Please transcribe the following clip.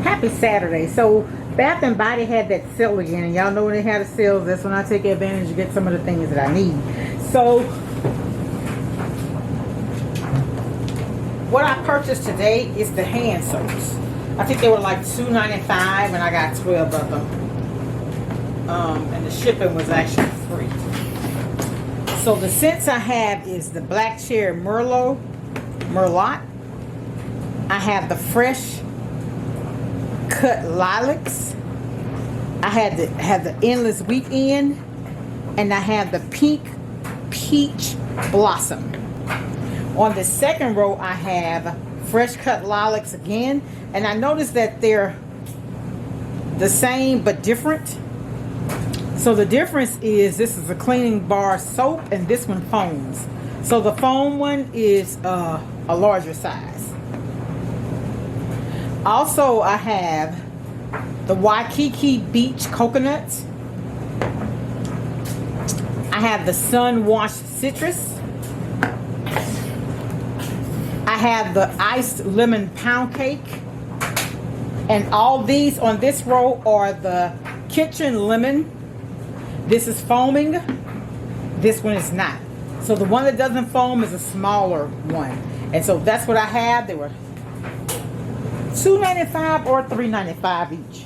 Happy Saturday. So Bath and Body had that sale again, and y'all know when they had a sale, that's when I take advantage to get some of the things that I need. So what I purchased today is the hand soaps. I think they were like $2.95 and I got 12 of them. And the shipping was actually free. So the scents I have is the Black Cherry Merlot. I have the Fresh Cut Lilacs. I have the Endless Weekend, and I have the Pink Peach Blossom. On the second row, I have Fresh Cut Lilacs again, and I noticed that they're the same but different. So the difference is this is a cleaning bar soap, and this one foams. So the foam one is a larger size. Also, I have the Waikiki Beach Coconuts. I have the Sun Washed Citrus. I have the Iced Lemon Pound Cake. And all these on this row are the Kitchen Lemon. This is foaming. This one is not. So the one that doesn't foam is a smaller one. And so that's what I have. They were $2.95 or $3.95 each.